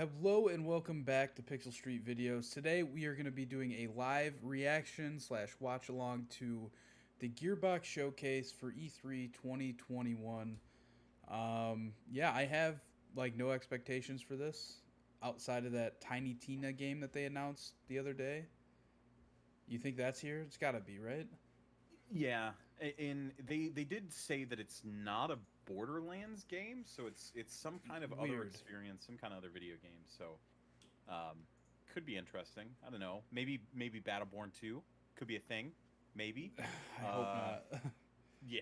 Hello and welcome back to Pixel Street Videos. Today we are going to be doing a live reaction / watch along to the Gearbox Showcase for E3 2021. Yeah, I have like no expectations for this outside of that Tiny Tina game that they announced the other day. You think that's here? It's got to be, right? Yeah, and they did say that it's not a Borderlands game, so it's some kind of other Weird. experience, some kind of other video game. So, um, could be interesting. I don't know. Maybe Battleborn 2 could be a thing. Maybe. I hope Uh, not. yeah.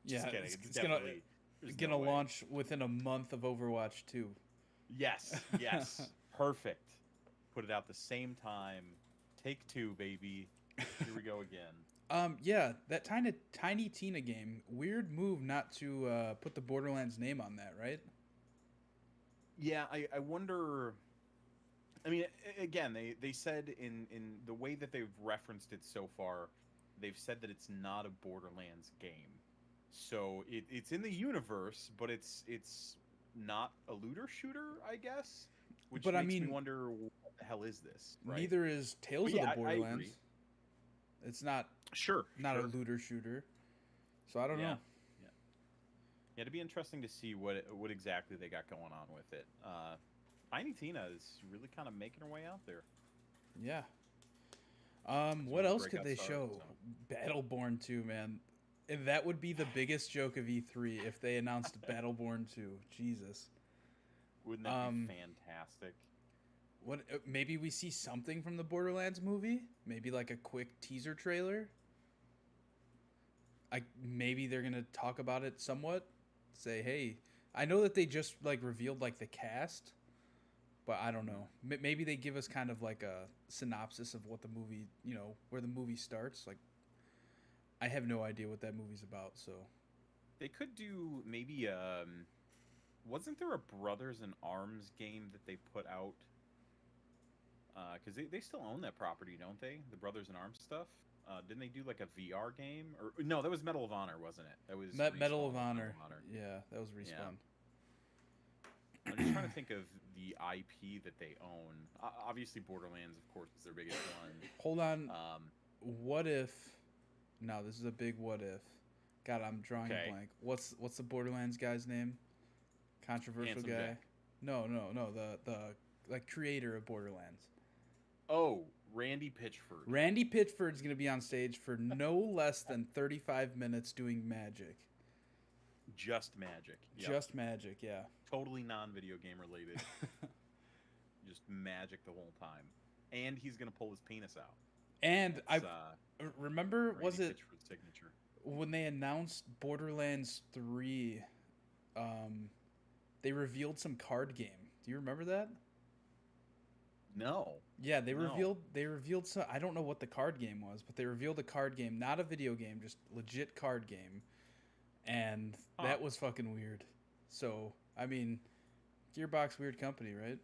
Just Yeah, kidding. it's, It's it's gonna definitely there's no gonna way. launch within a month of Overwatch 2. Yes, yes. Perfect. Put it out the same time. Take two, baby. Here we go again. Yeah, that Tiny Tina game. Weird move not to put the Borderlands name on that, right? Yeah, I wonder. I mean, again, they said in the way that they've referenced it so far, they've said that it's not a Borderlands game. So it's in the universe, but it's not a looter shooter, I guess, which But I makes me mean, wonder what the hell is this, right? neither is Tales But of the yeah, I agree. Borderlands. It's Sure, not a sure. looter shooter, so I don't Yeah, know. yeah, yeah. It'd be interesting to see what exactly they got going on with it. Tiny Tina is really kind of making her way out there. Yeah. Some What of the else could breakout they stars. show? So. Battleborn 2, man. And that would be the biggest joke of E3 if they announced Battleborn 2. Jesus. Wouldn't that be Um, fantastic? what? Maybe we see something from the Borderlands movie. Maybe like a quick teaser trailer. Maybe they're gonna talk about it somewhat. Say, hey, I know that they just like revealed like the cast, but I don't Mhm. know. Maybe they give us kind of like a synopsis of what the movie, where the movie starts. Like, I have no idea what that movie's about. So They could do maybe wasn't there a Brothers in Arms game that they put out? Because they still own that property, don't they? The Brothers in Arms stuff. Didn't they do like a VR game? Or no, that was Medal of Honor, wasn't it? That was Medal of Respawn with Medal of Honor, Honor. yeah, that was Yeah. Respawn. I'm just trying to think of the IP that they own. Obviously, Borderlands, of course, is their biggest one. Hold on. Um, What if? No, this is a big what if. God, I'm drawing a okay, blank. What's the Borderlands guy's name? Controversial Handsome guy. Jack. No, no, no. The like creator of Borderlands. Oh, Randy Pitchford. Randy Pitchford's gonna be on stage for no less than 35 minutes doing magic. Just magic. Yep. Just magic, yeah. Totally non-video game related. Just magic the whole time. And he's gonna pull his penis out. And That's I remember, Randy was it Pitchford's signature. when they announced Borderlands 3, they revealed some card game. Do you remember that? No. Yeah, No. they revealed some, I don't know what the card game was, but they revealed a card game, not a video game, just legit card game. And Huh. that was fucking weird. So, I mean, Gearbox weird company, right?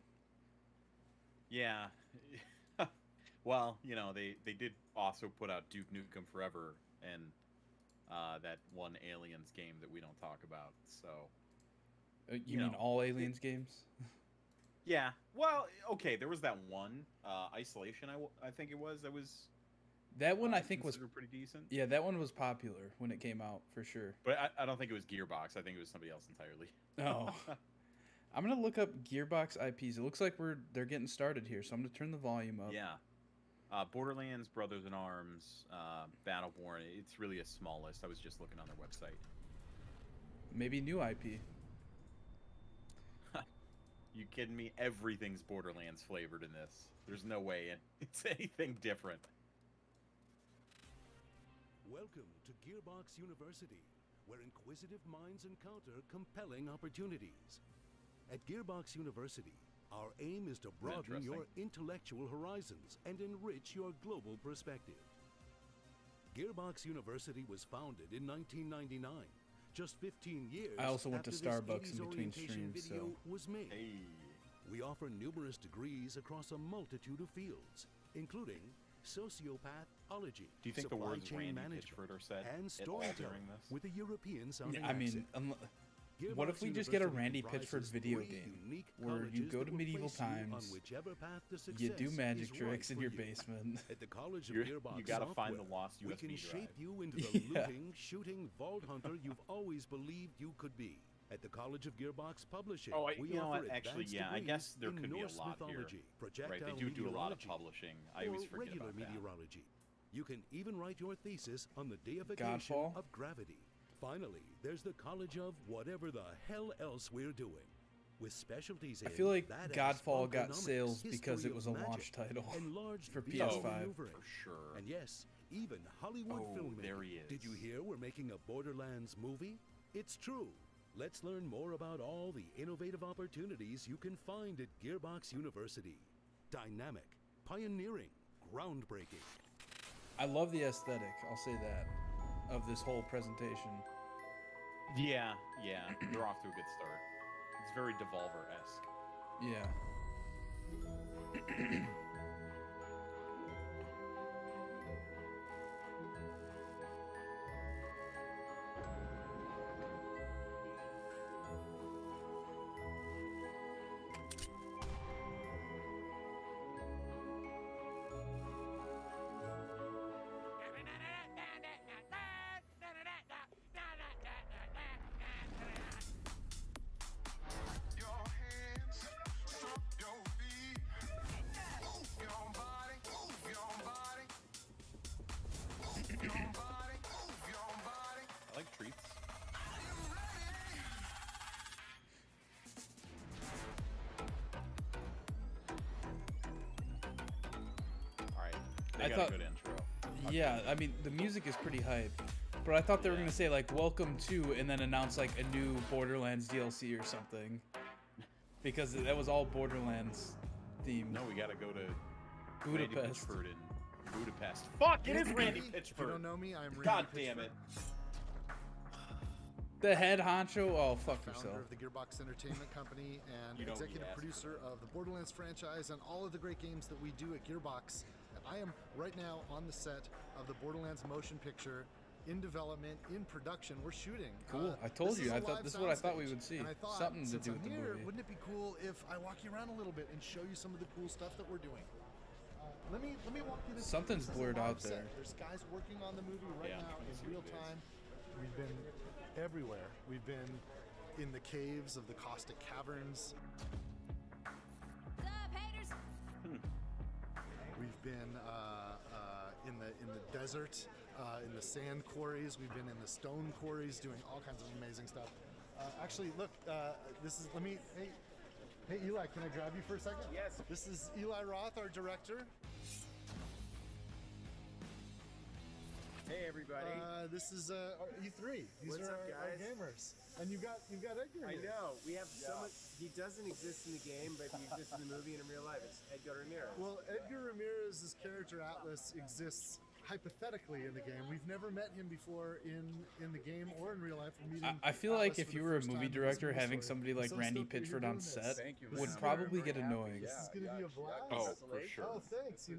Yeah. Well, they did also put out Duke Nukem Forever and that one Aliens game that we don't talk about. So, You you mean know, all it, Aliens games? yeah. Well, okay, there was that one Isolation I think it was that was That one I think was, considered pretty decent. yeah, that one was popular when it came out for sure. But I don't think it was Gearbox. I think it was somebody else entirely. Oh, I'm gonna look up Gearbox IPs. It looks like they're getting started here, so I'm gonna turn the volume up. Yeah. Borderlands, Brothers in Arms, Battleborn. It's really a small list. I was just looking on their website. Maybe new IP. You kidding me? Everything's Borderlands flavored in this. There's no way it's anything different. Welcome to Gearbox University, where inquisitive minds encounter compelling opportunities. At Gearbox University, our aim is to broaden your intellectual horizons and enrich your global perspective. Gearbox University was founded in 1999, just 15 years I also went to after this Starbucks 80s in between orientation streams, video so was made. Hey. We offer numerous degrees across a multitude of fields, including sociopathology, Do you think the supply words chain Randy management, Pitchford are said and at all during storytelling this? with a European sounding I mean, accent. What if Gearbox we just get a University Randy comprises Pitchford video 3 game unique where you colleges go that to will medieval place you on times, whichever path to you do success magic is tricks right in your for you. basement? At the College of Gearbox You gotta find the Software, lost we USB can drive. shape you into the Yeah. looting, shooting vault hunter you've always believed you could be. At the College of Gearbox Publishing, Oh, we you know offer what? Actually, advanced yeah, I degrees guess there in could be a Norse lot here. mythology, Right, projectile they do a lot of meteorology, publishing. I or always forget regular about that. meteorology. You can even write your thesis on the deification Godfall? of gravity. Finally, there's the College of whatever the hell else we're doing. With specialties I in feel like badass Godfall got economics, sales because history it was of a launch magic, title and large for vehicle PS5. maneuvering. For sure. And yes, even Hollywood Oh, filmmaking. there he Did you is. hear we're making a Borderlands movie? It's true. Let's learn more about all the innovative opportunities you can find at Gearbox University. Dynamic, pioneering, groundbreaking. I love the aesthetic, I'll say that, of this whole presentation. Yeah, they're off to a good start. It's very Devolver-esque. Yeah. I like treats. Alright, they I got thought- a good intro. Yeah, I mean, the music is pretty hype. But I thought they were Yeah. going to say, like, welcome to, and then announce, like, a new Borderlands DLC or something. Because that was all Borderlands themed. No, we gotta go to Budapest. Randy Pitchford in Budapest. Fuck, it is Randy If you Pitchford. don't know me, I'm Randy God damn Pitchford, it. The head honcho? Oh, fuck founder yourself. of the Gearbox Entertainment Company and You know he executive asked producer of the Borderlands franchise and all of the great games that we do at Gearbox. And I am right now on the set of the Borderlands motion picture in development, in production. We're shooting. Cool. I told this you. is a I thought live this is what I thought we soundstage. would see. And I thought, Something to since do I'm with the here, movie. wouldn't it be cool if I walk you around a little bit and show you some of the cool stuff that we're doing? Let me walk you this. Something's this is a blurred live out set. there. There's guys working on the movie right Yeah, now I can see in real what it is. time. We've been everywhere. We've been in the caves of the caustic caverns. What's up, haters? We've been in the desert, in the sand quarries. We've been in the stone quarries, doing all kinds of amazing stuff. Actually, look, this is. Hey, Eli, can I grab you for a second? Yes. This is Eli Roth, our director. Hey everybody. This is our E3. These What's are up, our guys? gamers. And you've got Edgar I here. know we have so much. He doesn't exist in the game, but he exists in the movie and in real life. It's Edgar Ramirez. Well, Edgar Ramirez's character Atlas exists hypothetically in the game. We've never met him before in the game or in real life. We're meeting I feel like Atlas if for you the were a first movie time in this director, movie having story. somebody I'm like so Randy stoked that you're Pitchford on doing this. set Thank you, would man. probably I'm get very happy. annoying. This is gonna be a blast. Oh, for sure. Oh, thanks.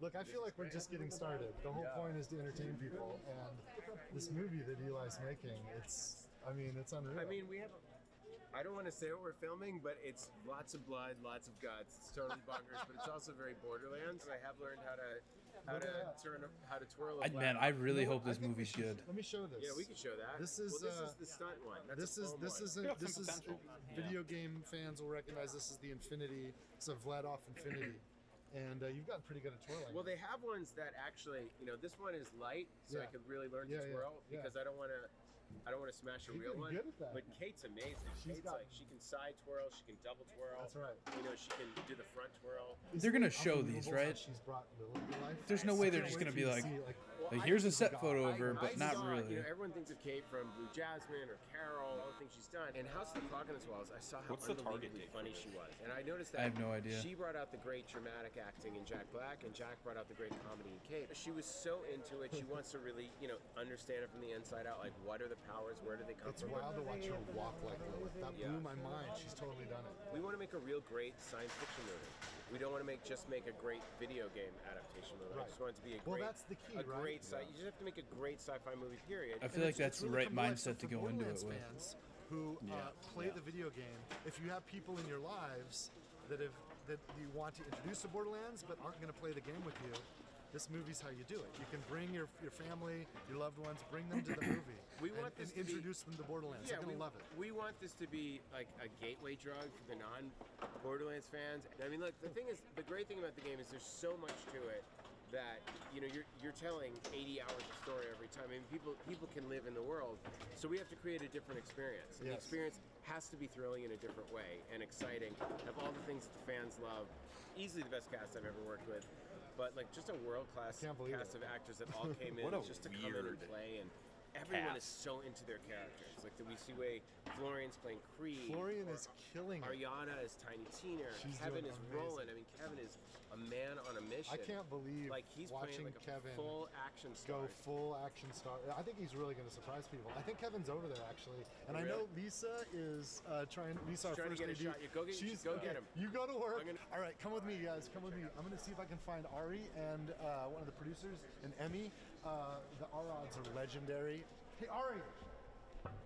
Look, I feel like we're just getting started. The whole point is to entertain people, and this movie that Eli's making, it's unreal. I mean, we have. I don't want to say what we're filming, but it's lots of blood, lots of guts. It's totally bonkers, but it's also very Borderlands. I have learned how to twirl. Man, I really You know hope what? this I think we movie's should- good. Let me show this. Yeah, we can show that. This is, this is the stunt one. That's This a is foam this one. isn't Got some this is potential. video game fans will recognize this is the Infinity. It's a Vladoff Infinity, and you've gotten pretty good at twirling. Well, they have ones that actually, this one is light, so I Yeah. could really learn Yeah, to yeah, twirl yeah. because I don't want to smash a You're real getting one. good at that. But Kate's amazing. She's Kate's got- like she can side twirl, she can double twirl. That's right. She can do the front twirl. They're gonna Isn't it show unbelievable these, how right? She's brought Lily to life. There's no I way they're can't just wait gonna for be you to like, see, Like, here's a set photo of her, I but not saw, really. Everyone thinks of Kate from Blue Jasmine or Carol, all the things she's done. And House of the Clock on Its Walls, I saw how What's the target unbelievably date for funny this? she was. And I noticed that I have no idea. she brought out the great dramatic acting in Jack Black, and Jack brought out the great comedy in Kate. She was so into it. She wants to really, understand it from the inside out. Like, what are the powers? Where do they come It's from? wild to watch her walk like Lilith. That Yeah. blew my mind. She's totally done it. We want to make a real great science fiction movie. We don't want to just make a great video game adaptation movie. I Right. just want it to be a Well, great, that's the key, a right? great You just have to make a great sci-fi movie. Period. I feel And like that's it's the really right come to life. mindset So to for go into it Borderlands with. fans, who Yeah, play yeah. the video game. If you have people in your lives that you want to introduce to Borderlands but aren't going to play the game with you, this movie's how you do it. You can bring your family, your loved ones, bring them to the movie. We want this and to be- introduce them to Borderlands. They're going to love it. We want this to be like a gateway drug for the non-Borderlands fans. I mean, look, the great thing about the game is there's so much to it that you're telling 80 hours of story every time. I mean, people can live in the world, so we have to create a different experience. And the Yes. experience has to be thrilling in a different way and exciting. Have all the things that the fans love. Easily the best cast I've ever worked with. But like just a world-class Can't believe cast it. of actors that all came in What a just to come in and weird play, and everyone is cast. so into their characters. Like we see way Florian's playing Creed. Florian is killing it. Ariana is Tiny Tina. She's Kevin doing is amazing. Roland. I mean, Kevin is a man on a mission. I can't believe like he's watching playing like Kevin a full action star. go full action star. I think he's really going to surprise people. I think Kevin's over there actually, and I know Lisa is trying. Lisa, our trying to first get a AD, shot. You go get him. You go to work. I'm gonna- All right, come with me, guys. Come with me. I'm going to see if I can find Ari and one of the producers and Emmy. The R-Odds are legendary. Hey, Ari.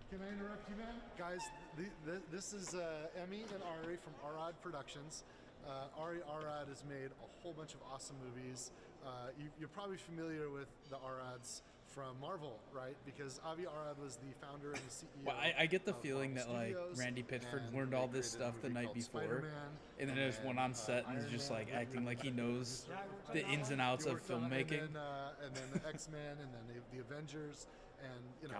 Can I interrupt you, man? Guys, this is Emmy and Ari from Arad Productions. Ari Arad has made a whole bunch of awesome movies. You're probably familiar with the Arads from Marvel, right? Because Avi Arad was the founder and the CEO. Well, I get the of feeling that Marvel like Studios, Randy Pitchford and learned they all this created a stuff the movie night called before, Spider-Man, and then just went on set and is Iron just Man. like acting like he knows the ins and He outs of worked on- filmmaking. and then the X-Men, and then the Avengers, and God,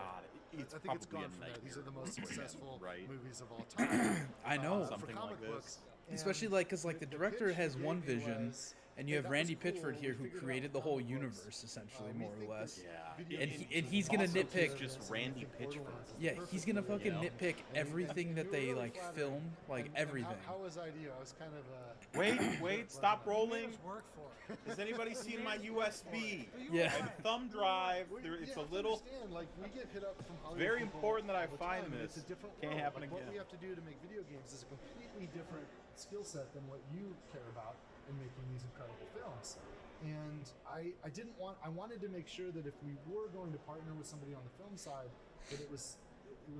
it's I think it's probably gone a from there. These are the nightmare most for him, successful right? movies of all time. I know. For Something comic like books. this. Especially And like because like the director pitch has he one gave me vision, was, and you "Hey, have that Randy was cool. Pitchford here We who figured out created the comic whole books. universe essentially, We more think or that less. Yeah. video And games and are he's gonna Also, nitpick. he's just Randy Pitchford. Yeah, he's gonna fucking Yeah. nitpick everything that they like film, like everything. How was IDEO? I was kind of Wait, stop rolling. Work for it. Has anybody seen my USB? Yeah. My thumb drive. Well, It's you a have to little. understand, like we get hit up from Hollywood Very people important that I all the find time, and this. It's a different Can't world. happen Like, What again. we have to do to make video games is a completely different skill set than what you care about in making these incredible films. And I wanted to make sure that if we were going to partner with somebody on the film side, that it was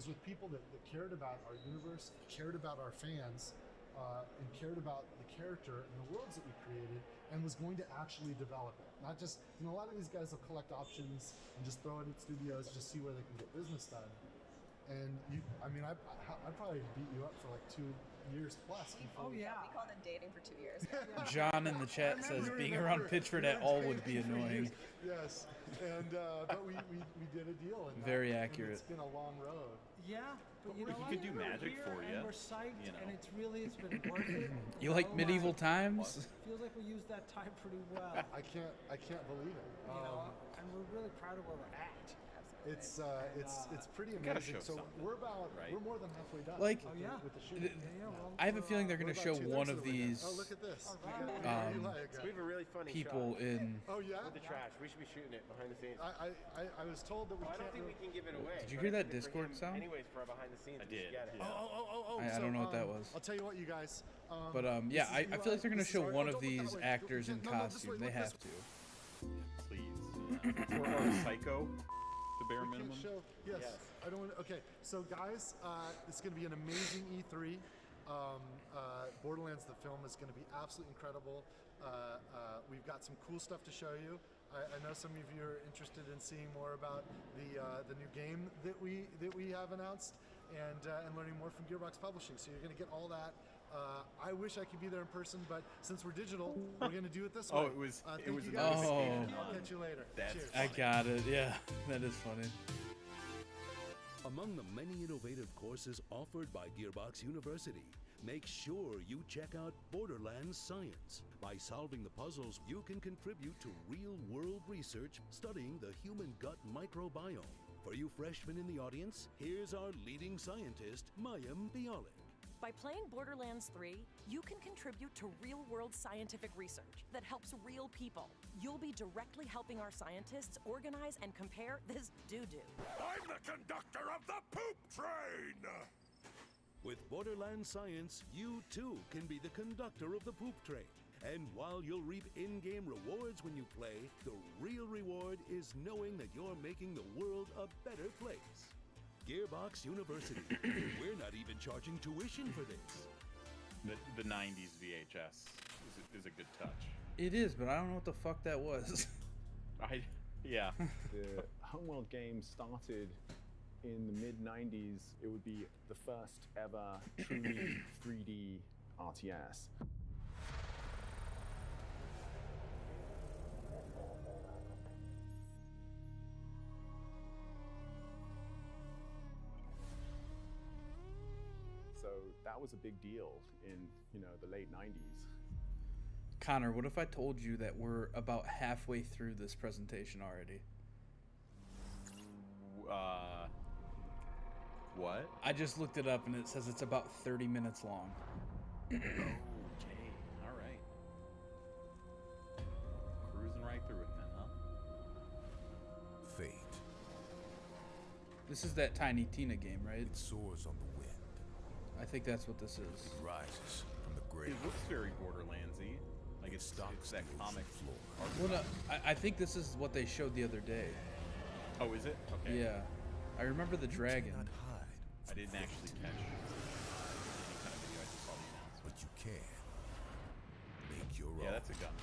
with people that cared about our universe, cared about our fans, and cared about the character and the worlds that we created, and was going to actually develop it. Not just, a lot of these guys will collect options and just throw it at studios, just see where they can get business done. And I probably beat you up for like 2 years plus. Oh yeah. We called it dating for 2 years. John in the chat says being around Pitchford at all would be annoying. Yes, and but we did a deal. And Very and accurate. It's been a long road. Yeah, but you we know what? could do We're magic here for and ya, we're psyched, you know. and it's been worth it. You like Oh medieval my- times? Feels like we used that time pretty well. I can't believe it. You know, and we're really proud of where we're at. It's pretty gotta amazing. show So something, we're right? more than halfway done. Like, Oh yeah. with the th- shooting. Well, I have a feeling they're We're going to about show 2 one thirds of the way done. these Oh, look at this. All We right. got- we got Um, Eli again. We have a really funny people shot in. Oh yeah. with the trash. We should be shooting it behind the scenes. I was told that we I can't. don't think we can give it away. Did you but hear that I think for Discord him, sound? Anyways, for our behind the scenes, I we should did, get it. yeah. Oh! I don't know what that was. I'll tell you what, you guys. But this yeah, is I feel like they're going to Eli. show This is one Ari. of Don't look these that way. actors in No, this way, costume. They look have this to. Please. Or a Psycho, the bare We can't minimum. show. Yes. Yes. I don't want to. Okay. So guys, it's going to be an amazing E3. Borderlands the film is going to be absolutely incredible. We've got some cool stuff to show you. I know some of you are interested in seeing more about the new game that we have announced and learning more from Gearbox Publishing. So you're going to get all that. I wish I could be there in person, but since we're digital, we're going to do it this way. Oh, it was Thank it was you a guys. Oh. I'll catch you later. That's Cheers. I got it. Yeah, that is funny. Among the many innovative courses offered by Gearbox University, make sure you check out Borderlands Science. By solving the puzzles, you can contribute to real-world research studying the human gut microbiome. For you freshmen in the audience, here's our leading scientist, Mayim Bialik. By playing Borderlands 3, you can contribute to real-world scientific research that helps real people. You'll be directly helping our scientists organize and compare this doo-doo. I'm the conductor of the poop train! With Borderlands Science, you too can be the conductor of the poop train. And while you'll reap in-game rewards when you play, the real reward is knowing that you're making the world a better place. Gearbox Gearbox University. We're not even charging tuition for this. The 90s VHS is a good touch. It is, but I don't know what the fuck that was. Yeah. The Homeworld game started in the mid-90s. It would be the first ever truly 3D RTS. So that was a big deal in, the late 90s. Connor, what if I told you that we're about halfway through this presentation already? What? I just looked it up and it says it's about 30 minutes long. Okay, all right. Cruising right through it then, huh? Fate. This is that Tiny Tina game, right? It soars on the wind. I think that's what this is. It rises from the grave. It looks very Borderlandsy. Like it's Stalks that the comic ocean floor. Well, no, I think this is what they showed the other day. Oh, is it? Okay. Yeah. I remember the dragon. You cannot hide I from didn't actually fate, catch any kind of video. I just saw the announcement. but you can make your Yeah, own. that's a gun.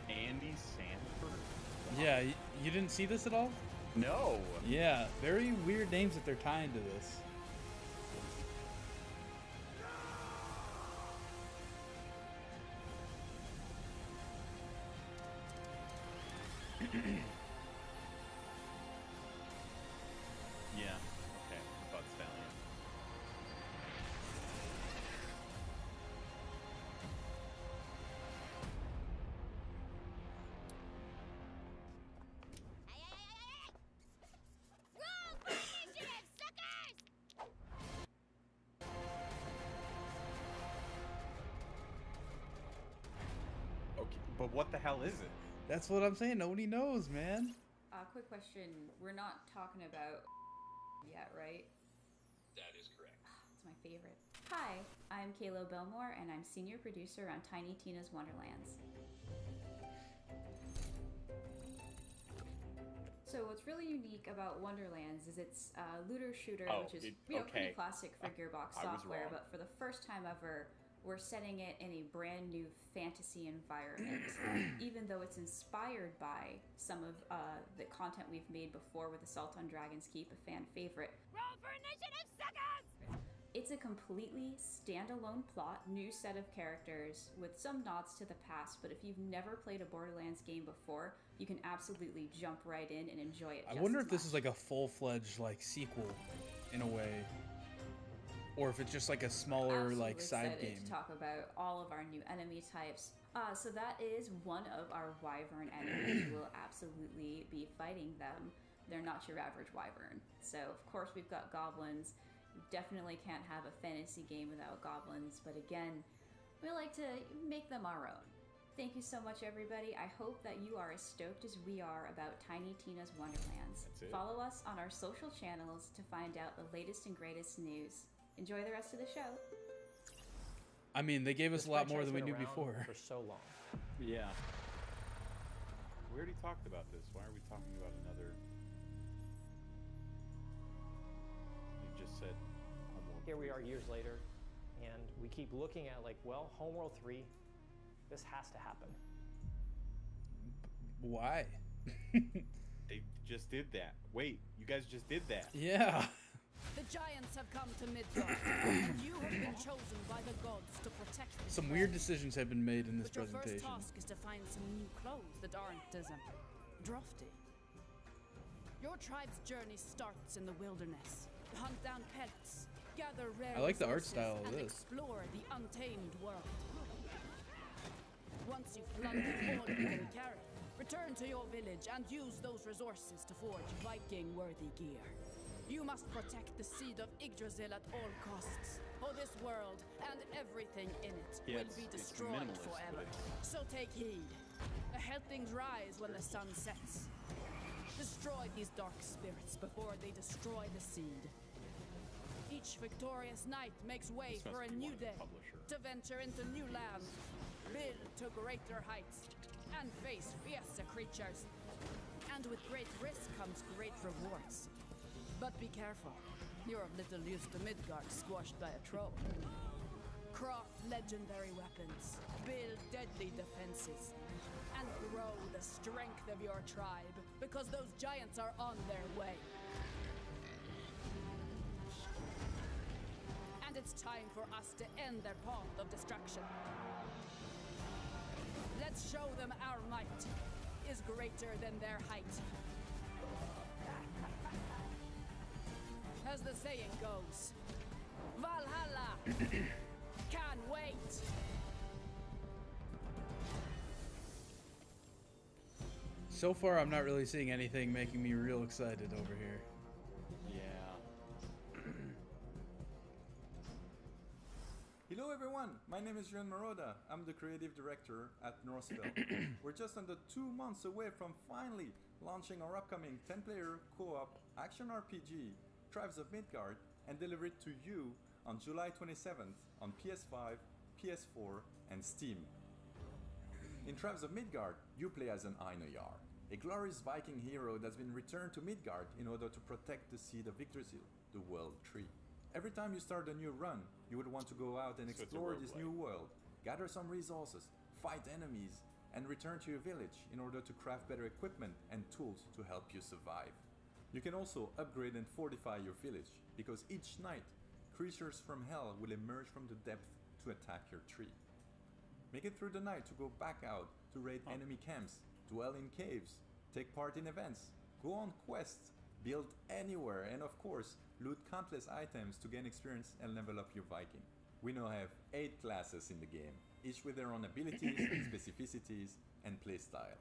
Andy Sanford? Yeah, you didn't see this at all? No. Yeah, very weird names that they're tying to this. Yeah. Okay. Bud Stallion. Roll for initiative, suckers! Okay, but what the hell is it? That's what I'm saying. Nobody knows, man. Quick question. We're not talking about yet, right? That is correct. It's my favorite. Hi, I'm Kayla Belmore, and I'm senior producer on Tiny Tina's Wonderlands. So what's really unique about Wonderlands is it's a looter shooter, Oh, which is okay. pretty classic for Gearbox I was software, wrong. but for the first time ever, we're setting it in a brand new fantasy environment, even though it's inspired by some of the content we've made before with Assault on Dragon's Keep, a fan favorite. Roll for initiative, suckers! It's a completely standalone plot, new set of characters with some nods to the past, but if you've never played a Borderlands game before, you can absolutely jump right in and enjoy it. I wonder if this is like a full-fledged like sequel in a way. Or if it's just like a smaller like side excited game. to talk about all of our new enemy types. So that is one of our wyvern enemies. You will absolutely be fighting them. They're not your average wyvern. So of course we've got goblins. You definitely can't have a fantasy game without goblins, but again, we like to make them our own. Thank you so much, everybody. I hope that you are as stoked as we are about Tiny Tina's Wonderlands. That's it. Follow us on our social channels to find out the latest and greatest news. Enjoy the rest of the show. I mean, they gave us a lot more than we knew before. For so long. Yeah. We already talked about this. Why are we talking about another? You just said Homeworld. Here we are years later, and we keep looking at like, well, Homeworld 3, this has to happen. Why? They just did that. Wait, you guys just did that. Yeah. The giants have come to Midgard, and you have been chosen by the gods to protect this Some realm. weird decisions have been made in this But your presentation. first task is to find some new clothes that aren't as drafty. Your tribe's journey starts in the wilderness. Hunt down pets, gather rare I like the art resources, style of and this. explore the untamed world. Once you've plundered all you can carry, return to your village and use those resources to forge Viking-worthy gear. You must protect the seed of Yggdrasil at all costs, or this world and everything in it Yeah, will be it's destroyed minimalist, forever. but So take heed. Help things rise when the sun sets. Destroy these dark spirits before they destroy the seed. Each victorious knight makes way This must for a be new one of the day publisher. to venture into new lands, build to greater heights, and face fiercer creatures. And with great risk comes great rewards. But be careful. You're of little use to Midgard squashed by a troll. Craft legendary weapons, build deadly defenses, and grow the strength of your tribe, because those giants are on their way. And it's time for us to end their path of destruction. Let's show them our might is greater than their height. As the saying goes, Valhalla can wait. So far, I'm not really seeing anything making me real excited over here. Yeah. Hello everyone, my name is Juan Maroda. I'm the creative director at Northville. We're just under 2 months away from finally launching our upcoming 10-player co-op action RPG, Tribes of Midgard, and deliver it to you on July 27th on PS5, PS4, and Steam. In Tribes of Midgard, you play as an Einarjar, a glorious Viking hero that's been returned to Midgard in order to protect the seed of Yggdrasil, the World Tree. Every time you start a new run, you would want to go out and explore this new world, gather some resources, fight enemies, and return to your village in order to craft better equipment and tools to help you survive. You can also upgrade and fortify your village, because each night, creatures from hell will emerge from the depth to attack your tree. Make it through the night to go back out to raid enemy camps, dwell in caves, take part in events, go on quests, build anywhere, and of course, loot countless items to gain experience and level up your Viking. We now have 8 classes in the game, each with their own abilities, specificities, and playstyle.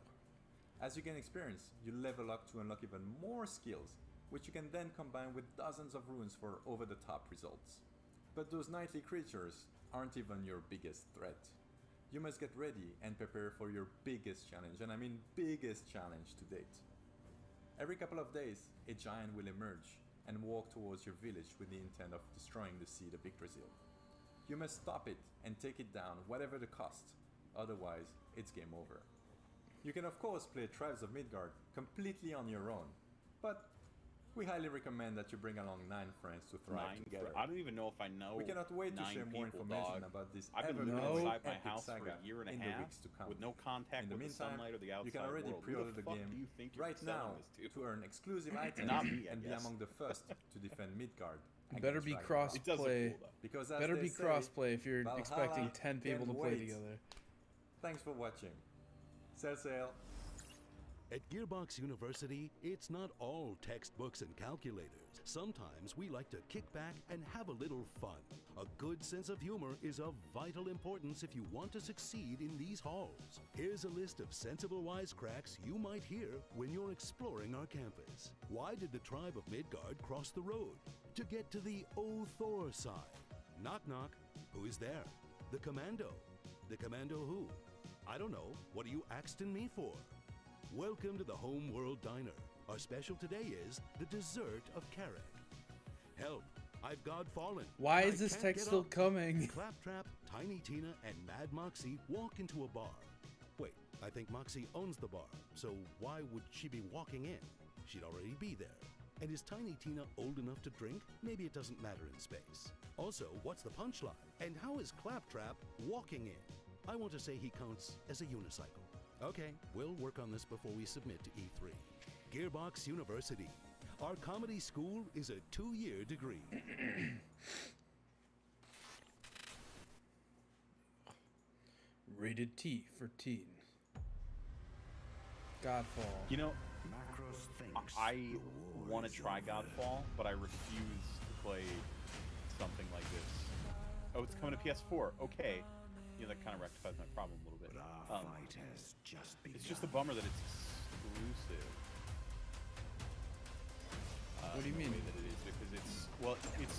As you gain experience, you level up to unlock even more skills, which you can then combine with dozens of runes for over-the-top results. But those nightly creatures aren't even your biggest threat. You must get ready and prepare for your biggest challenge, and I mean biggest challenge to date. Every couple of days, a giant will emerge and walk towards your village with the intent of destroying the seed of Yggdrasil. You must stop it and take it down, whatever the cost, otherwise it's game over. You can of course play Tribes of Midgard completely on your own, but we highly recommend that you bring along 9 friends to thrive together. I don't even know if I know. We cannot wait to 9 share more people, information dog. about this I've been living ever-growing inside my epic house for saga a year and a in the half weeks to come. with no contact In the with the meantime, sunlight or the outside you can already world. pre-order Who the fuck game do you think you're right selling now this to earn exclusive items Not me, I and be guess. among the first to defend Midgard. Better be cross-play. Because as Better they be say, cross-play if you're Valhalla expecting 10 people to can't play wait. together. Thanks for watching. Sail. At Gearbox University, it's not all textbooks and calculators. Sometimes we like to kick back and have a little fun. A good sense of humor is of vital importance if you want to succeed in these halls. Here's a list of sensible wisecracks you might hear when you're exploring our campus. Why did the tribe of Midgard cross the road? To get to the Thor side. Knock knock. Who is there? The commando. The commando who? I don't know. What are you axing me for? Welcome to the Homeworld Diner. Our special today is the dessert of Carrick. Help! I've God fallen. Why I is this can't text get still up. coming? Claptrap, Tiny Tina, and Mad Moxie walk into a bar. Wait, I think Moxie owns the bar, so why would she be walking in? She'd already be there. And is Tiny Tina old enough to drink? Maybe it doesn't matter in space. Also, what's the punchline? And how is Claptrap walking in? I want to say he counts as a unicycle. Okay, we'll work on this before we submit to E3. Gearbox University. Our comedy school is a 2-year degree. Rated T for teen. Godfall. You know, I want to try Godfall, but I refuse to play something like this. Oh, it's coming to PS4. Okay. You know, that kind of rectifies my problem a little bit. It's just a bummer that it's exclusive. What do you mean? The way that it is, because it's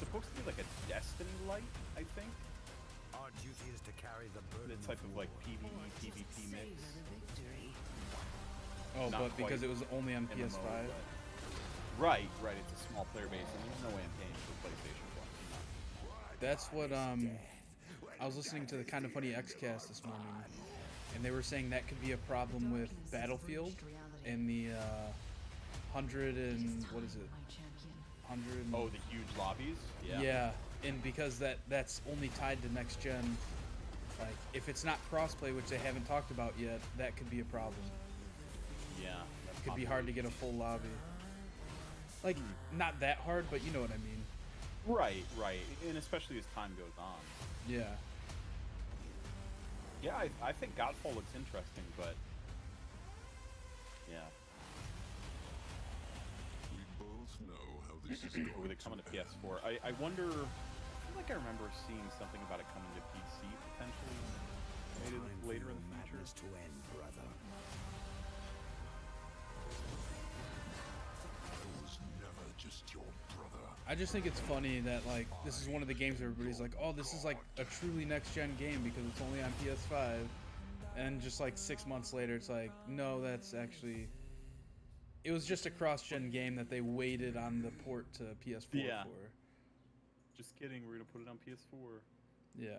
supposed to be like a Destiny light, I think. Our duty is to carry the burden. The type of like PvE, PvP mix. Oh, Not but because quite it was only on MMO, PS5? but- Right. It's a small player base, and there's no way I'm paying for PlayStation Plus. That's what, I was listening to the Kind of Funny Xcast this morning, and they were saying that could be a problem with Battlefield and the 100 and what is it? 100. Oh, the huge lobbies. Yeah. Yeah, and because that's only tied to next gen. Like, if it's not crossplay, which they haven't talked about yet, that could be a problem. Yeah. It could be hard to get a full lobby. Like, not that hard, but you know what I mean. Right, right. And especially as time goes on. Yeah. Yeah, I think Godfall looks interesting, but... Yeah. We both know how this is going Will it come to PS4? I wonder... I feel like I remember seeing something about it coming to PC, potentially. Maybe later in the future. To end, brother. I was never just your brother. I just think it's funny that, like, this is one of the games everybody's like, oh, this is like a truly next-gen game because it's only on PS5. And just like 6 months later, it's like, no, that's actually... It was just a cross-gen game that they waited on the port to PS4 for. Just kidding, we're gonna put it on PS4. Yeah.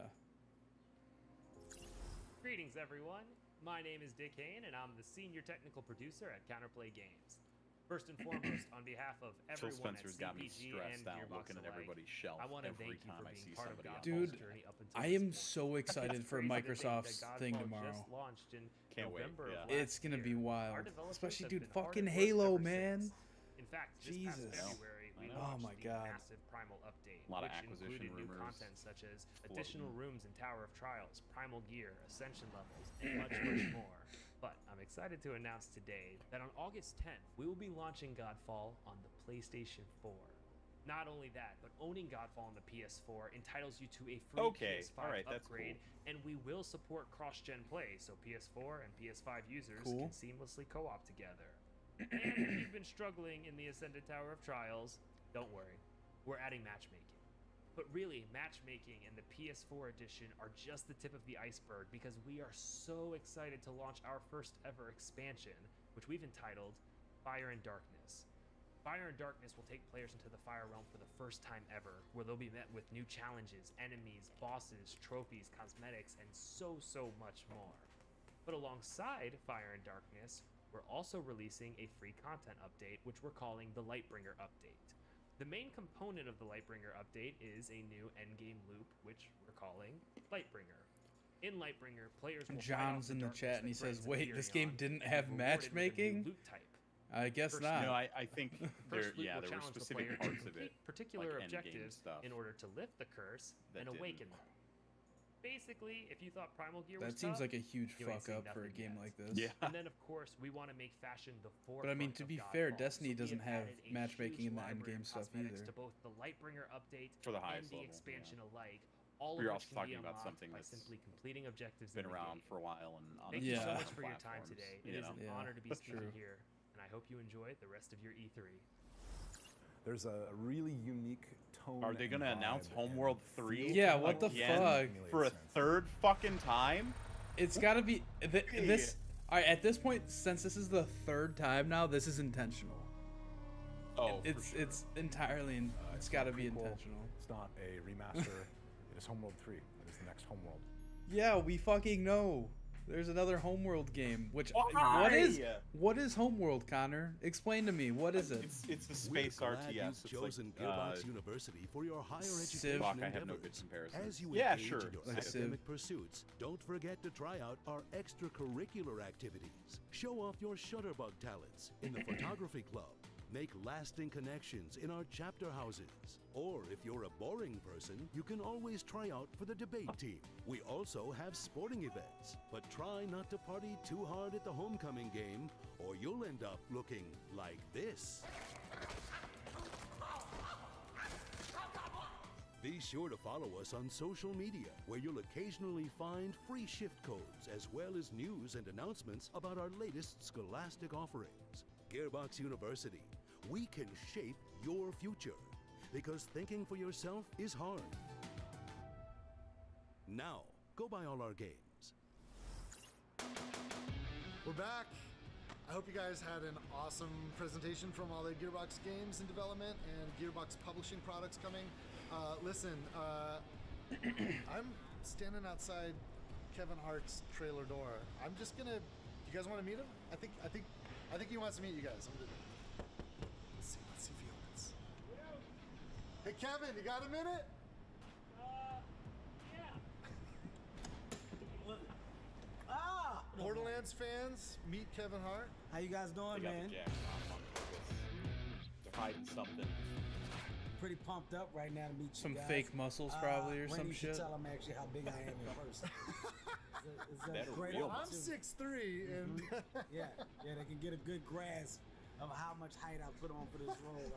Greetings, everyone. My name is Dick Hayne, and I'm the senior technical producer at Counterplay Games. First and foremost, on behalf of Phil everyone Spencer's at got me CPG and stressed out Gearbox looking at alike, everybody's shelf I want to every thank you time for I being see part of somebody else. Dude, Godfall's journey up until I this am point. so excited for It's crazy to think Microsoft's that thing Godfall tomorrow. just launched in Can't wait, November yeah. of last It's gonna year. be Our wild. developers Especially, have dude, been hard fucking at work Halo, ever man. since. In fact, this Jesus. past February, we Oh launched my the God. massive Primal update, A lot of which acquisition included new rumors content such as floating. additional rooms in Tower of Trials, Primal Gear, Ascension levels, and much, much more. But I'm excited to announce today that on August 10th, we will be launching Godfall on the PlayStation 4. Not only that, but owning Godfall on the PS4 entitles you to a free PS5 alright, that's upgrade, and we will support cross-gen play, so PS4 and PS5 users Cool. can seamlessly co-op together. And if you've been struggling in the Ascended Tower of Trials, don't worry, we're adding matchmaking. But really, matchmaking and the PS4 edition are just the tip of the iceberg because we are so excited to launch our first ever expansion, which we've entitled Fire and Darkness. Fire and Darkness will take players into the Fire Realm for the first time ever, where they'll be met with new challenges, enemies, bosses, trophies, cosmetics, and so much more. But alongside Fire and Darkness, we're also releasing a free content update, which we're calling the Lightbringer update. The main component of the Lightbringer update is a new endgame loop, which we're calling Lightbringer. In Lightbringer, players will John's in the chat and he says, wait, this game didn't have rewarded with a new matchmaking? loot type. I guess First not. No, I think there, First loot yeah, will there were challenge the specific player to parts of it, complete particular like endgame objectives stuff, in order to lift the curse that and didn't. awaken them. Basically, if you thought Primal Gear was That seems tough, like a huge you ain't fuck seen up for a nothing game yet. like this. Yeah. And then, of course, we want to make fashion the forefront. But I mean, to of be fair, Godfall, Destiny so we doesn't have added a matchmaking huge in the library endgame of stuff cosmetics either. to both the Lightbringer update For the and highest the level, expansion yeah. alike. All We're of which also can be talking about unlocked something by that's simply completing objectives been in the around game. for a while and on Thank you so Yeah. much for your time platforms, today. you It is know? an Yeah, honor to be that's speaking true. here, and I hope you enjoy the rest of your E3. There's a really unique tone. Are they and gonna announce vibe and Homeworld feel 3? to Yeah, it what the Again? fuck? For a third fucking time? It's gotta be this. All right, at this point, since this is the third time now, this is intentional. Oh, It's entirely. It's gotta be prequel. intentional. It's not a remaster. It is Homeworld 3. It is the next Homeworld. Yeah, we fucking know. There's another Homeworld game. Which Why? what is Homeworld, Connor? Explain to me. What is it? It's a We're space glad RTS. you've It's chosen like, Gearbox University for your higher Civ. education Fuck, I have no endeavors. good comparison. As you Yeah, engage sure. in your Like Civ. academic pursuits, don't forget to try out our extracurricular activities. Show off your shutterbug talents in the photography club. Make lasting connections in our chapter houses. Or if you're a boring person, you can always try out for the debate team. We also have sporting events, but try not to party too hard at the homecoming game, or you'll end up looking like this. Be sure to follow us on social media, where you'll occasionally find free shift codes, as well as news and announcements about our latest scholastic offerings. Gearbox University, we can shape your future, because thinking for yourself is hard. Now, go buy all our games. We're back. I hope you guys had an awesome presentation from all the Gearbox games in development and Gearbox publishing products coming. Listen, I'm standing outside Kevin Hart's trailer door. I'm just gonna. You guys want to meet him? I think he wants to meet you guys. Let's see if he opens. Hey Kevin, you got a minute? Ah! Borderlands fans, meet Kevin Hart. How you guys doing, They got man? the jacket on purpose. They're hiding something. Pretty pumped up right now to meet you Some guys. fake muscles probably or Randy, some you should shit. tell them actually how big I am in person. It's a Better great real I'm muscle. 6'3" and yeah, they can get a good grasp of how much height I put on for this role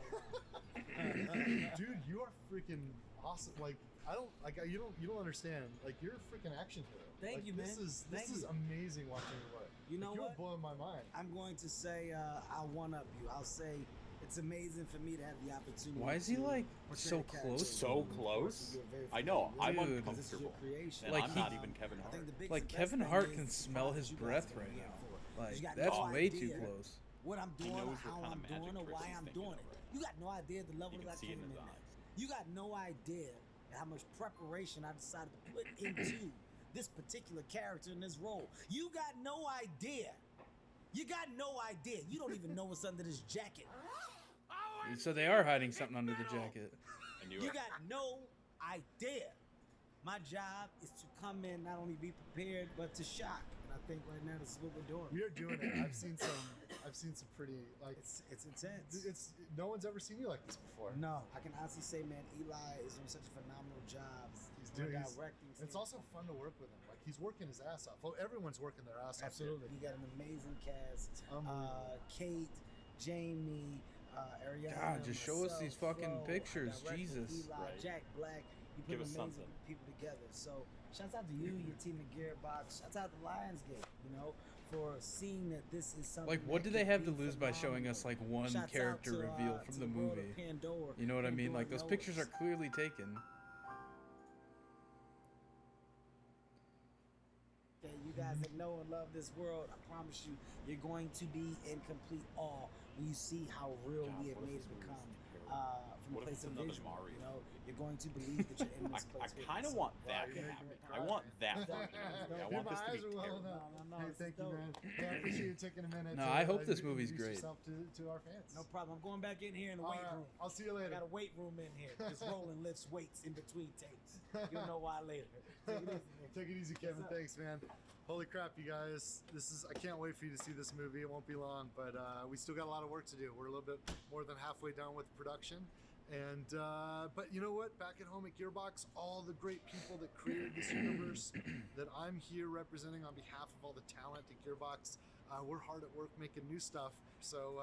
right now. dude, you are freaking awesome. Like I don't like you don't understand. Like you're a freaking action hero. Thank Like, you, man. This Thank is you. amazing watching you work. You know you're what? blowing my mind. I'm going to say I'll one up you. I'll say it's amazing for me to have the opportunity. Why is he to like portray so the character. close? So Of course, close? you're very I know. familiar I'm with it, Dude. because this is your uncomfortable. creation. And Like, I'm he- not even Kevin I Hart. think the biggest Like best Kevin thing Hart is can the smell part his that you guys breath are right in now. for. Like You got that's no way too idea close. what I'm He doing or knows what how kind of I'm doing magic or why tricks he's I'm thinking doing of it. right You got no idea the level You that I can see it came in his in at. eyes. You got no idea how much preparation I decided to put into this particular character in this role. You got no idea. You got no idea. You don't even know what's under this jacket. So they are hiding something under the jacket. I knew You it. got no idea. My job is to come in, not only be prepared, but to shock. And I think right now this is what we're doing. We are doing it. I've seen some pretty like It's intense. it's no one's ever seen you like this before. No, I can honestly say, man, Eli is doing such a phenomenal job. He's from a doing directing it's also fun to work with him. Like he's working his ass off. Well, everyone's working their ass off. Absolutely. We got an amazing cast. Unbelievable. Kate, Jamie, Ariana. God, just show us these myself, fucking Flo, pictures, our director, Jesus. Eli, Right. Jack Black. You put Give us amazing something. people together. So, shouts out to you, your team at Gearbox. Shouts out to Lionsgate, for seeing that this is something. Like, what that do they could have to be lose by showing us phenomenal. like one Shouts out character to, reveal to from the world of movie? Pandora, You know what I mean? Pandora Like those pictures are knows. clearly taken. Okay, you guys that know and love this world, I promise you, you're going to be in complete awe when you see how real God, we have what if made this it movie's become. terrible? From What a if place it's of another visual, Mario? you're going to believe that you're in this I place. with kind of us. want that you're to making happen. me I cry, want man. that. That's to dope. happen. That's I dope. want my this to eyes be are welling terrible. up. No, Hey, this is thank you, dope. man. Hey, I appreciate you taking a minute. No, to, I hope this movie's introduce great. yourself to our fans. No problem. I'm going back in here in the All weight right, room. I'll see you I later. got a weight room in here. Just rolling lifts weights in between takes. You'll know why later. Take it easy, man. Take it easy, Kevin. What's up? Thanks, man. Holy crap, you guys! I can't wait for you to see this movie. It won't be long, but we still got a lot of work to do. We're a little bit more than halfway done with production, and but you know what? Back at home at Gearbox, all the great people that created this universe that I'm here representing on behalf of all the talent at Gearbox, we're hard at work making new stuff. So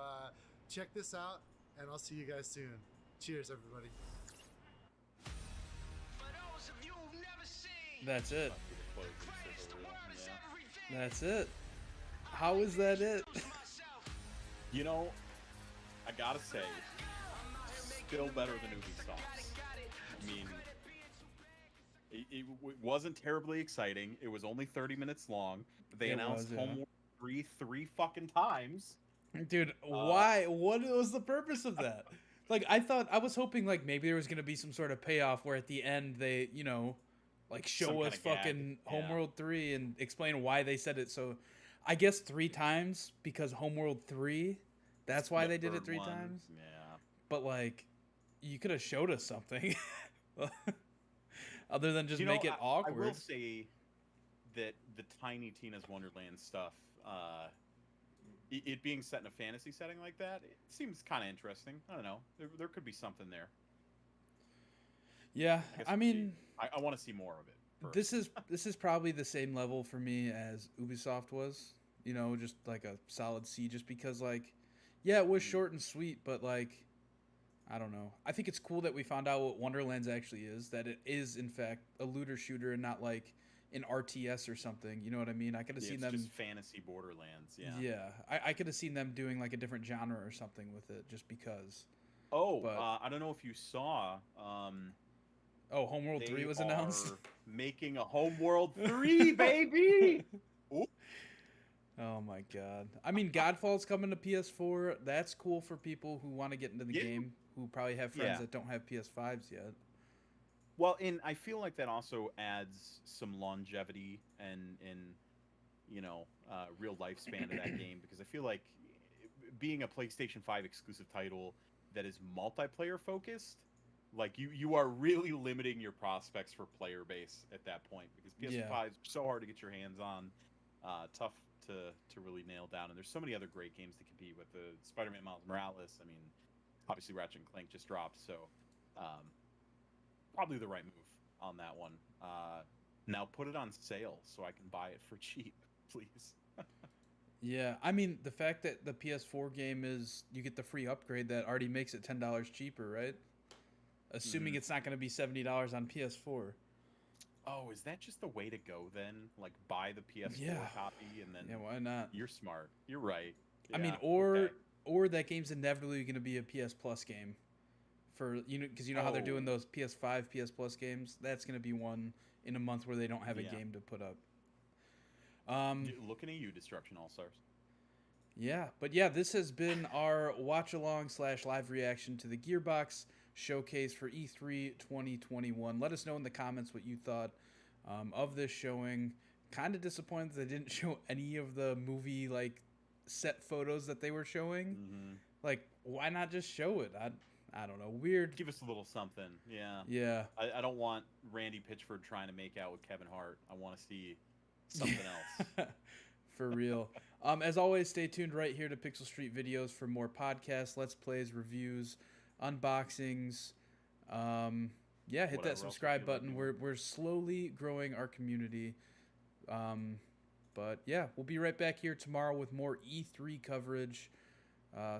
check this out, and I'll see you guys soon. Cheers, everybody. That's it. Yeah. That's it. How is that it? You know, I gotta say, still better than Ubisoft's. I mean, it wasn't terribly exciting. It was only 30 minutes long. They It announced was, yeah. Homeworld 3 three fucking times. Dude, why? What was the purpose of that? Like, I was hoping like maybe there was gonna be some sort of payoff where at the end they, like show Some us kinda gag, fucking yeah. Homeworld 3 and explain why they said it. So, I guess 3 times because Homeworld 3. That's why The they did it third 3 one, times. Yeah. But like, you could have showed us something other than just make it I awkward. will say that the Tiny Tina's Wonderland stuff, it being set in a fantasy setting like that, it seems kind of interesting. I don't know. There could be something there. Yeah, guess I we'll mean, see. I want to see more of it. First. this is probably the same level for me as Ubisoft was. Just like a solid C, just because like, yeah, it was short and sweet, but like, I don't know. I think it's cool that we found out what Wonderlands actually is. That it is in fact a looter shooter and not like an RTS or something. You know what I mean? I could have seen it's them just fantasy Borderlands. Yeah. Yeah, I could have seen them doing like a different genre or something with it, just because. Oh, But- I don't know if you saw. Oh, Homeworld 3 was announced. are making a Homeworld 3, baby. Ooh. Oh my god. I mean, Godfall's coming to PS4. That's cool for people who want to get into the Yeah. game, who probably have friends Yeah. that don't have PS5s yet. Well, and I feel like that also adds some longevity and real lifespan to that game, because I feel like being a PlayStation 5 exclusive title that is multiplayer focused, like you are really limiting your prospects for player base at that point, because PS5 is so hard to get your hands on, tough to really nail down. And there's so many other great games to compete with. The Spider-Man Miles Morales. I mean, obviously Ratchet and Clank just dropped, so probably the right move on that one. Now put it on sale so I can buy it for cheap, please. Yeah, I mean, the fact that the PS4 game is, you get the free upgrade, that already makes it $10 cheaper, right? Assuming it's not going to be $70 on PS4. Oh, is that just the way to go then? Like, buy the PS4 copy and then... Yeah, why not? You're smart. You're right. I mean, okay. or that game's inevitably going to be a PS Plus game. For, because you know how they're doing those PS5, PS Plus games? That's going to be one in a month where they don't have a game to put up. Looking at you, Destruction All-Stars. Yeah, but yeah, this has been our watch-along/live reaction to the Gearbox Showcase for E3 2021. Let us know in the comments what you thought of this showing. Kind of disappointed that they didn't show any of the movie set photos that they were showing. Like, why not just show it? I don't know. Weird. Give us a little something. Yeah. Yeah. I don't want Randy Pitchford trying to make out with Kevin Hart. I want to see something else. For real. As always, stay tuned right here to Pixel Street Videos for more podcasts, Let's Plays, reviews, unboxings. Hit that subscribe button. We're slowly growing our community. But yeah, we'll be right back here tomorrow with more E3 coverage.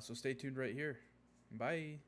So stay tuned right here. Bye.